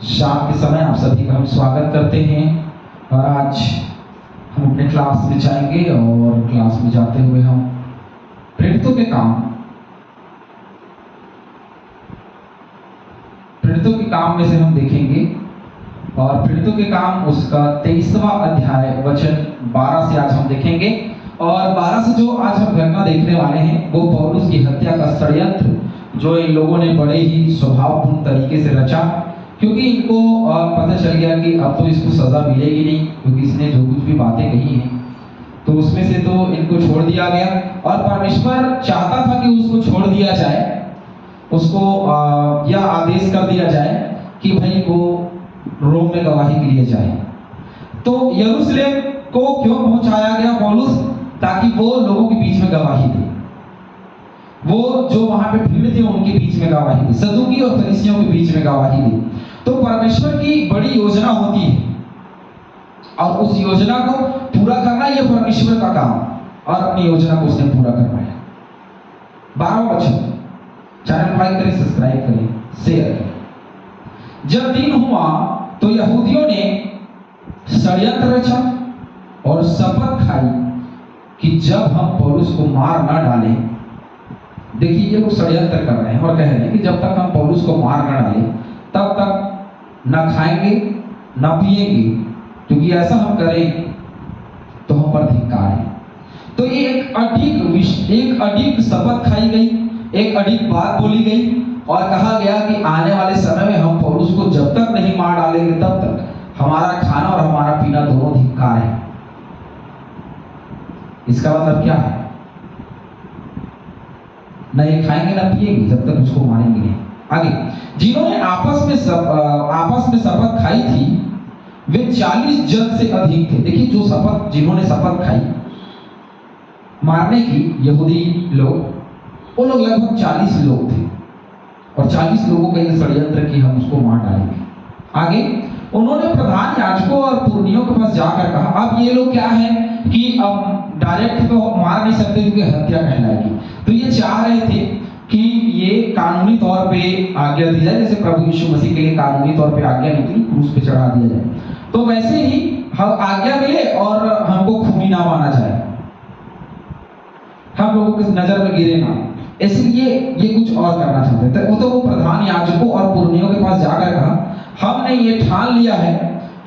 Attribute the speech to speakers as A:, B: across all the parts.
A: शाम के समय आप सभी का हम स्वागत करते हैं और आज हम अपने क्लास में जाएंगे और क्लास में जाते हुए हम प्रेरितों के काम में से हम देखेंगे और प्रेरितों के काम उसका 23वां अध्याय वचन 12 से आज हम देखेंगे। और 12 से जो आज हम घटना देखने वाले हैं वो पौलुस की हत्या का षड्यंत्र जो इन लोगों ने बड़े ही स्वभावपूर्ण तरीके से रचा, क्योंकि इनको पता चल गया कि अब तो इसको सजा मिलेगी नहीं, क्योंकि इसने जो कुछ भी बातें कही हैं तो उसमें से तो इनको छोड़ दिया गया। और परमेश्वर चाहता था कि उसको छोड़ दिया जाए, उसको यह आदेश कर दिया जाए कि भाई वो रोम में गवाही के लिए जाए। तो यरूशलेम को क्यों पहुंचाया गया पौलुस? ताकि वो लोगों के बीच में गवाही दे, वो जो वहां पे भीड़ थे उनके बीच में गवाही दे, सदूकी और फरीसियों के बीच में गवाही दे। तो परमेश्वर की बड़ी योजना होती है और उस योजना को पूरा करना यह परमेश्वर का काम, और अपनी योजना को उसने पूरा करवाया। 12वां वचन, चैनल लाइक करें, सब्सक्राइब करें, शेयर करें। जब दिन हुआ तो यहूदियों ने षड्यंत्र रचा और शपथ खाई कि जब हम पौलुस को मार ना डालें। देखिए ये लोग षड्यंत्र कर रहे हैं और कह रहे हैं कि जब तक हम पौलुस को मार ना डालें तब तक न खाएंगे न पिएंगे, क्योंकि ऐसा हम करें तो हम पर धिक्कार है। तो ये एक अडिग शपथ खाई गई, एक अडिग बात बोली गई और कहा गया कि आने वाले समय में हम पौलुस को जब तक नहीं मार डालेंगे तब तक हमारा खाना और हमारा पीना दोनों धिक्कार है। इसका मतलब क्या है? न ये खाएंगे न पिएंगे जब तक उसको मारेंगे नहीं। आगे, जिन्होंने आपस में शपथ खाई थी वे 40 जन से अधिक थे। देखिए जो जिन्होंने शपथ खाई मारने की, यहूदी लोग, वो लोग लगभग 40 लोग थे और 40 लोगों का यह षड्यंत्र कि हम उसको मार डालेंगे। आगे, उन्होंने प्रधान याजकों और पुरनियों के पास जाकर कहा, अब ये लोग क्या है कि अब डायरेक्ट तो मार नहीं सकते क्योंकि हत्या कहलाएगी, तो ये चाह रहे थे कि ये कानूनी तौर पे आज्ञा दी जाए, जैसे प्रभु यीशु मसीह के लिए कानूनी तौर पे आज्ञा निकली, क्रूस पे चढ़ा दिया जाए, तो वैसे ही हम आज्ञा मिले और हमको खूनी ना माना जाए, हम लोगों की नजर में गिरे ना, इसलिए ये कुछ और करना चाहते थे। तो वो प्रधान याजकों और पुरनियों के पास जाकर कहा, हमने ये ठान लिया है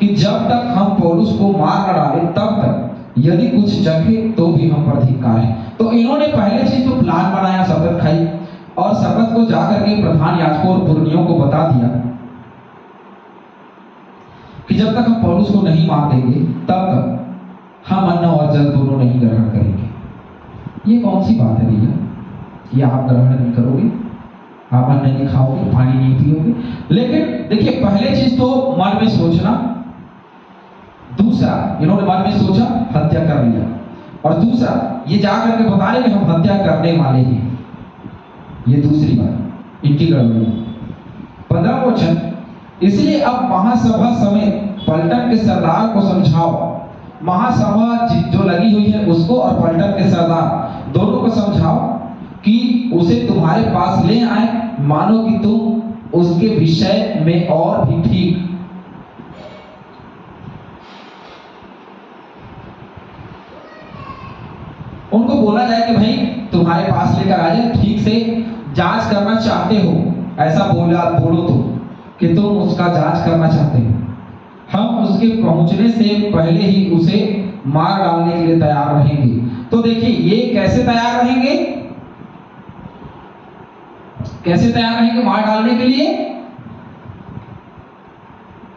A: कि जब तक हम पौलुस को मार न डालें तब तक यदि कुछ जगे तो भी हम पर धिक्कार है। तो इन्होंने पहले चीज तो प्लान बनाया, शपथ खाई और शपथ को जाकर के प्रधान याजकों और पुरनियों को बता दिया कि जब तक हम पौलुस को नहीं मार देंगे तब तक हम अन्न और जल दोनों नहीं ग्रहण करेंगे। ये कौन सी बात है भैया? ये आप ग्रहण नहीं करोगे, आप अन्न नहीं खाओगे, पानी नहीं पियोगे। लेकिन देखिए पहले चीज तो मन में सोचना, दूसरा इन्होंने मन में सोचा, हत्या कर लिया, और दूसरा ये जाकर के बता रहे कि हम हत्या करने वाले हैं। ये दूसरी बात इनकी गड़बड़ी। 15वां वचन, इसलिए अब महासभा समेत पलटन के सरदार को समझाओ। महासभा जो लगी हुई है उसको और पलटन के सरदार दोनों को समझाओ कि उसे तुम्हारे पास ले आए, मानो कि तुम उसके विषय में और भी ठीक उनको बोला जाए कि भाई तुम्हारे पास लेकर आ जाए, ठीक से जांच करना चाहते हो, ऐसा बोलो तो कि तुम उसका जांच करना चाहते हो, हम उसके पहुंचने से पहले ही उसे मार डालने के लिए तैयार रहेंगे। तो देखिए ये कैसे तैयार रहेंगे? कैसे तैयार रहेंगे मार डालने के लिए?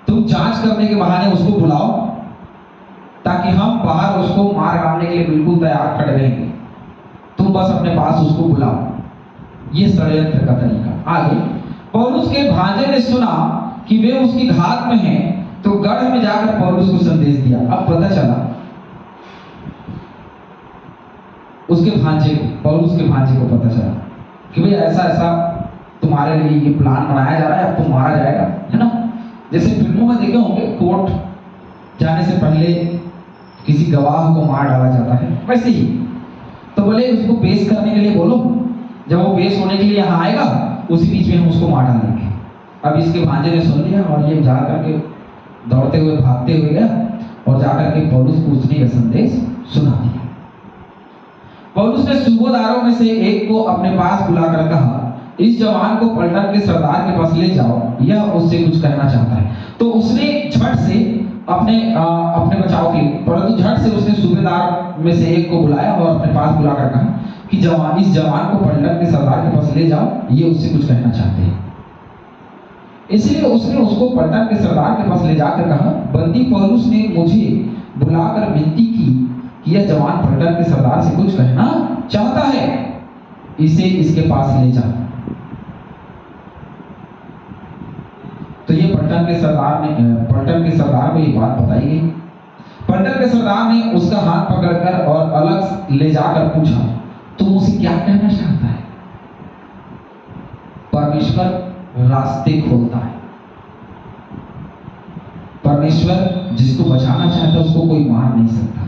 A: तुम जांच करने के बहाने उसको बुलाओ ताकि हम बाहर उसको मार डालने के लिए बिल्कुल तैयार खड़े रहेंगे, तुम बस अपने पास उसको बुलाओ। ये षड्यंत्र का तरीका। आगे, पौलुस के भांजे ने सुना कि वे उसकी घात में हैं, तो गढ़ में जाकर पौलुस को संदेश दिया। अब पता चला उसके भांजे को, पौलुस के भांजे को पता चला कि भाई ऐसा ऐसा तुम्हारे लिए ये प्लान बनाया जा रहा है, अब तो मारा जाएगा, है ना? जैसे फिल्मों में देखे होंगे कोर्ट जाने से पहले किसी गवाह को मार डाला जाता है, वैसे ही। तो बोले उसको पेश करने के लिए बोलो, जब वो पेश होने के लिए यहाँ आएगा उसी बीच में हम उसको मार डालेंगे। अब इसके भांजे ने सुन लिया और ये जा करके दौड़ते हुए भागते हुए गया और जाकर के पौलुस को उसने यह संदेश सुना दिया। पौलुस ने सूबेदारों में से एक को अपने पास बुलाकर कहा, इस जवान को पलटन के सरदार के पास ले जाओ, यह उससे कुछ कहना चाहता है। तो उसने झट से अपने बचाव के लिए, परंतु झट से उसने सूबेदार में से एक को बुलाया और अपने पास बुलाकर कहा कि इस जवान को पलटन के सरदार के पास ले जाओ, ये उससे कुछ कहना चाहते हैं। इसलिए उसने उसको पलटन के सरदार के पास ले जाकर कहा, बंदी पौलुस ने मुझे बुलाकर विनती की कि यह जवान पलटन के सरदार से कुछ कहना चाहता है, इसे इसके पास ले जा। तो ये पलटन के सरदार को ये बात बताई गई। पलटन के सरदार ने उसका हाथ पकड़कर और अलग ले जाकर पूछा, तुम उसे क्या कहना चाहता है? परमेश्वर रास्ते खोलता है। परमेश्वर जिसको बचाना चाहता है उसको कोई मार नहीं सकता।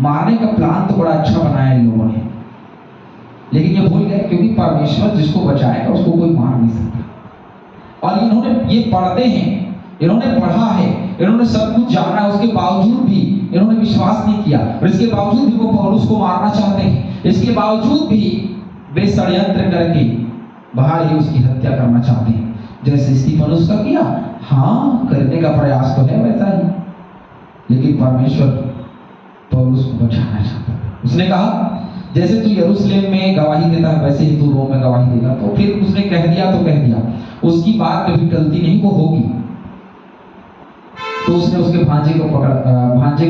A: मारने का प्लान तो बड़ा अच्छा बनाया इन लोगों ने, लेकिन ये भूल गए क्योंकि परमेश्वर जिसको बचाएगा उसको कोई मार नहीं सकता। और इन्होंने ये पढ़ते हैं, इन्होंने पढ़ा है, इन्होंने सब कुछ जाना है, उसके बावजूद भी इन्होंने विश्वास नहीं किया और इसके बावजूद भी वो पौलुस को मारना चाहते हैं। इसके बावजूद भी वे षड्यंत्र करके बाहर ही उसकी हत्या करना चाहते हैं, जैसे स्तिफनुस का किया। हाँ, करने का प्रयास तो है वैसा ही, लेकिन परमेश्वर पौलुस को बचाना चाहता था। उसने कहा, जैसे तू यरूशलेम में गवाही देता है वैसे ही तू रोम में गवाही देगा। तो फिर उसने कह दिया तो कह दिया, उसकी बात कभी गलती नहीं, वो होगी। तो उसने उसके भांजे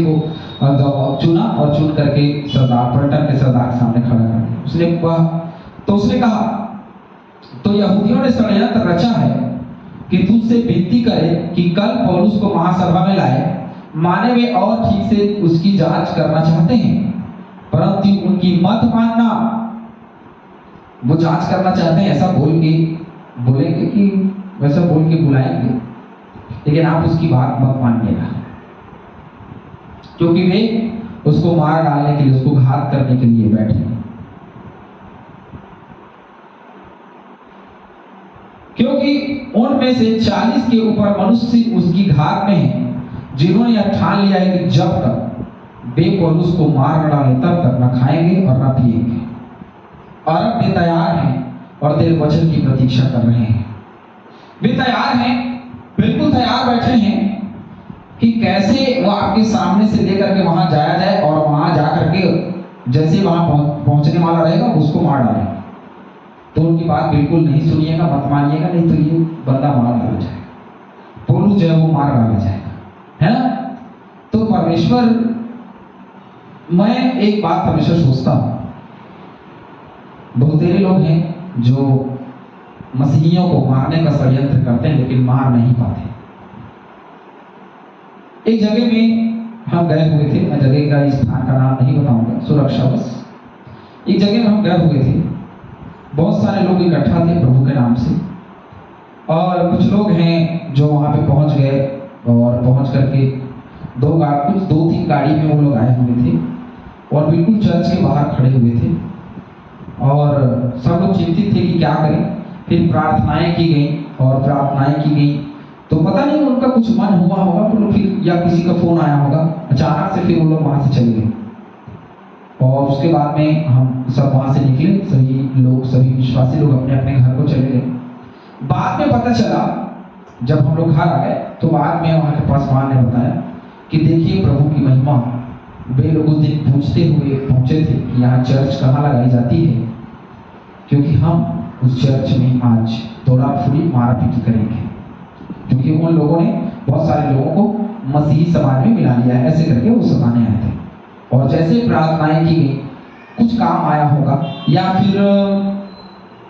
A: को चुना और चुन करके सरदार पलटन के सरदार के सामने खड़ा कर दिया। उसने कहा, तो यहूदियों ने षड्यंत्र रचा है कि तुझसे विनती करे कि कल पौलुस को महासभा में लाए, माने वे और ठीक से उसकी जांच करना चाहते हैं, परंतु उनकी मत मानना। वो जांच करना चाहते हैं, ऐसा बोलेंगे कि वैसा बोल के बुलाएंगे, लेकिन आप उसकी बात मत मानिएगा, क्योंकि वे उसको मार डालने के लिए, उसको घात करने के लिए बैठे हैं। क्योंकि उनमें से 40 के ऊपर मनुष्य उसकी घात में हैं, जिन्होंने यह ठान लिया है कि जब तक वे पौलुस को मार न डालें तब तक न खाएंगे और न पिएंगे। और अब वे तैयार हैं और तेरे वचन की प्रतीक्षा कर रहे हैं। वे तैयार हैं, बिल्कुल तैयार बैठे हैं कि कैसे वो आपके सामने से लेकर के वहां जाया जाए और वहां जाकर के जैसे वहां पहुंचने वाला रहेगा उसको मार डालें। तो उनकी बात बिल्कुल नहीं सुनिएगा, मत मानिएगा, नहीं तो ये बंदा मार डाला जाएगा, पौलुस जो है वो मार डाला जाएगा, है ना। तो परमेश्वर, मैं एक बात हमेशा सोचता हूं, बहुत सारे लोग हैं जो मसीहियों को मारने का षड्यंत्र करते हैं लेकिन मार नहीं पाते। एक जगह में हम गए हुए थे, मैं जगह का स्थान का नाम नहीं बताऊंगा सुरक्षावश। एक जगह में हम गए हुए थे, बहुत सारे लोग इकट्ठा थे प्रभु के नाम से, और कुछ लोग हैं जो वहां पे पहुंच गए और पहुंच करके दो तीन गाड़ी में वो लोग आए हुए थे और बिल्कुल चर्च के बाहर खड़े हुए थे और सब लोग चिंतित थे कि क्या करें। फिर प्रार्थनाएं की गई तो पता नहीं उनका कुछ मन हुआ होगा, तो फिर या किसी का फोन आया होगा, अचानक से फिर वो लोग वहां से चले गए। और उसके बाद में हम सब वहां से निकले, सभी विश्वासी लोग अपने अपने घर को चले गए। बाद में पता चला, जब हम लोग घर आ गए तो बाद में वहां के पासवान ने बताया कि देखिए प्रभु की महिमा, वे लोग उस दिन पूछते हुए पहुंचे थे कि यहाँ चर्च कहाँ लगाई जाती है, क्योंकि हम उस चर्च में आज तोड़ा फूड़ी मारा पीटी करेंगे, क्योंकि उन लोगों ने बहुत सारे लोगों को मसीही समाज में मिला लिया है, ऐसे करके वो सताने आए थे। और जैसे प्रार्थनाएं की गई, कुछ काम आया होगा या फिर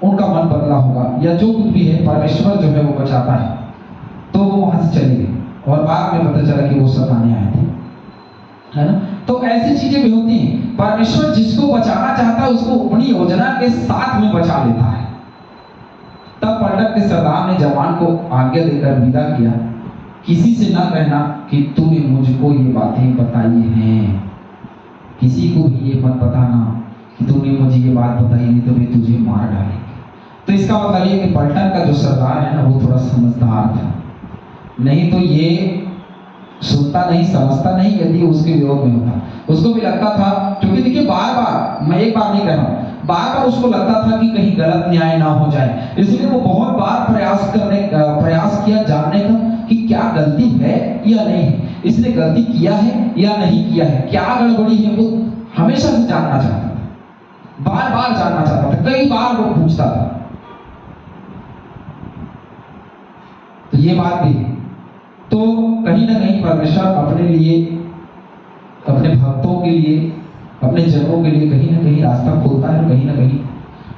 A: उनका मन बदला होगा या जो कुछ भी है, परमेश्वर जो है वो बचाता है, तो वो वहां से चले गए और बाद में पता चला कि वो सताने आए थे, है ना। तो ऐसी चीजें भी होती हैं। परमेश्वर जिसको बचाना चाहता है उसको अपनी योजना के साथ में बचा लेता है। तब पलटन के सरदार ने जवान को आज्ञा देकर विदा किया, किसी से न कहना कि तूने मुझको ये बातें बताई हैं, किसी को भी ये मत बताना कि तूने मुझे ये बात बताई, नहीं तो वे तुझे मार डालेंगे। तो इसका मतलब ये कि पलटन का जो सरदार है ना वो थोड़ा समझदार था, नहीं तो ये सुनता नहीं समझता नहीं यदि उसके विरोध में होता। उसको भी लगता था, क्योंकि देखिए बार बार, मैं एक बार नहीं कह रहा हूं, बार बार उसको लगता था कि कहीं गलत न्याय ना हो जाए, इसलिए वो बहुत बार प्रयास किया जानने का कि क्या गलती है या नहीं है, इसने गलती किया है या नहीं किया है, क्या गड़बड़ी है, वो हमेशा से जानना चाहता था, बार बार जानना चाहता था, कई बार वो पूछता था। तो ये बात भी है। तो कहीं ना कहीं परमेश्वर अपने लिए, अपने भक्तों के लिए, अपने जनों के लिए कहीं ना कहीं रास्ता खोलता है, और कहीं ना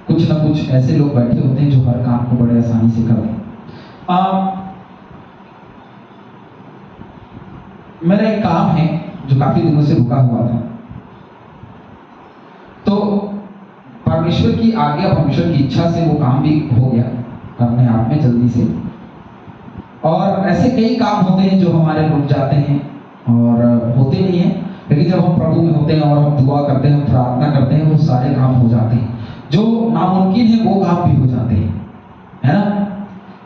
A: कुछ ऐसे लोग बैठे होते हैं जो हर काम को बड़े आसानी से करते हैं। मेरा एक काम है जो काफी दिनों से रुका हुआ था, तो परमेश्वर की आज्ञा, परमेश्वर की इच्छा से वो काम भी हो गया अपने आप में जल्दी से। और ऐसे कई काम होते हैं जो हमारे रुक जाते हैं और होते नहीं हैं, लेकिन जब हम प्रभु में होते हैं और हम दुआ करते हैं, हम प्रार्थना करते हैं, वो सारे काम हो जाते हैं, जो नामुमकिन है वो काम भी हो जाते हैं, है ना।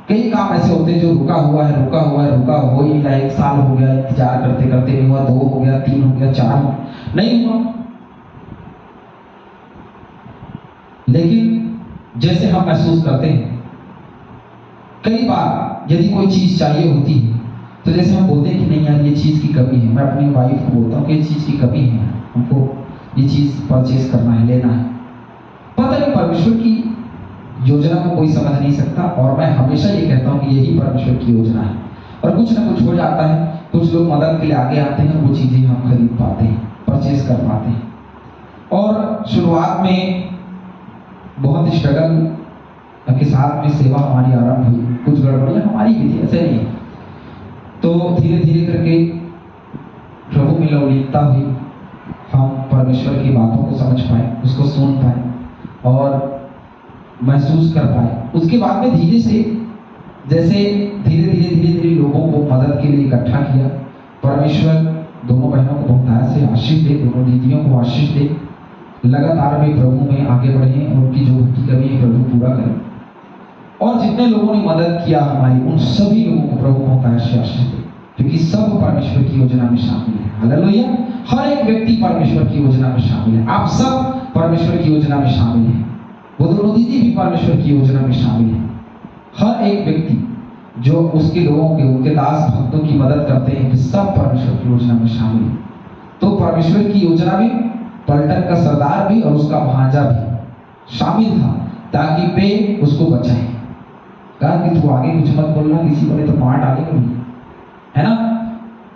A: कई काम ऐसे होते हैं जो रुका हुआ है, हो ही नहीं रहा, 1 साल हो गया इंतजार करते करते, नहीं हुआ, 2 हो गया, 3 हो गया, 4 हो नहीं हुआ। लेकिन जैसे हम महसूस करते हैं, कई बार यदि कोई चीज चाहिए होती है तो जैसे हम बोलते हैं कि नहीं यार ये चीज की कमी है, मैं अपनी वाइफ को बोलता हूँ कि ये चीज की कमी है, हमको ये चीज परचेज करना है, लेना है। पता नहीं परमेश्वर की योजना को कोई समझ नहीं सकता, और मैं हमेशा ये कहता हूँ कि यही परमेश्वर की योजना है, और कुछ ना कुछ हो जाता है, कुछ लोग मदद के लिए आगे आते हैं, वो चीजें हम खरीद पाते हैं, परचेज कर पाते हैं। और शुरुआत में बहुत स्ट्रगल के साथ में सेवा हमारी आरंभ हुई, कुछ गड़बड़ियां हमारी भी थी, ऐसे नहीं। तो धीरे धीरे करके प्रभु में लवलीनता हुई, हम परमेश्वर की बातों को समझ पाए, उसको सुन पाए और महसूस कर पाए। उसके बाद में धीरे से जैसे धीरे धीरे लोगों को मदद के लिए इकट्ठा किया, परमेश्वर दोनों बहनों को बहुत से आशीष दे, दोनों दीदियों को आशीष दे, लगातार वे प्रभु में आगे बढ़े और उनकी जो की कमी है प्रभु पूरा करे। और जितने लोगों ने मदद किया हमारी, उन सभी लोगों को प्रभु बहुत आशीष दे, क्योंकि सब परमेश्वर की योजना में शामिल है। हालेलुया। हर एक व्यक्ति परमेश्वर की योजना में शामिल है, आप सब परमेश्वर की योजना में शामिल हैं, वो दोनों दीदी भी परमेश्वर की योजना में शामिल है। हर एक व्यक्ति जो उसके लोगों के, उनके दास भक्तों की मदद करते हैं, सब परमेश्वर की योजना में शामिल है। तो परमेश्वर की योजना में पलटन का सरदार भी और उसका भांजा भी शामिल था, ताकि वे उसको बचाएं। कहा कि तू आगे कुछ मत बोलना, किसी को नहीं तो मार डालेगा भी, है ना।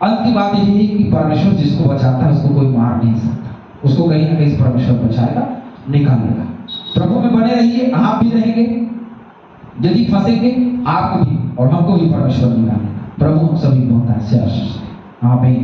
A: अंत की बात यही है कि परमेश्वर जिसको बचाता है उसको कोई मार नहीं सकता, उसको कहीं ना कहीं परमेश्वर बचाएगा, निकालेगा। प्रभु में बने रहिए, आप भी रहेंगे, यदि फंसेंगे आपको भी और हमको भी परमेश्वर निकालेगा। प्रभु हम सभी बहुत आशीष दे। आमीन।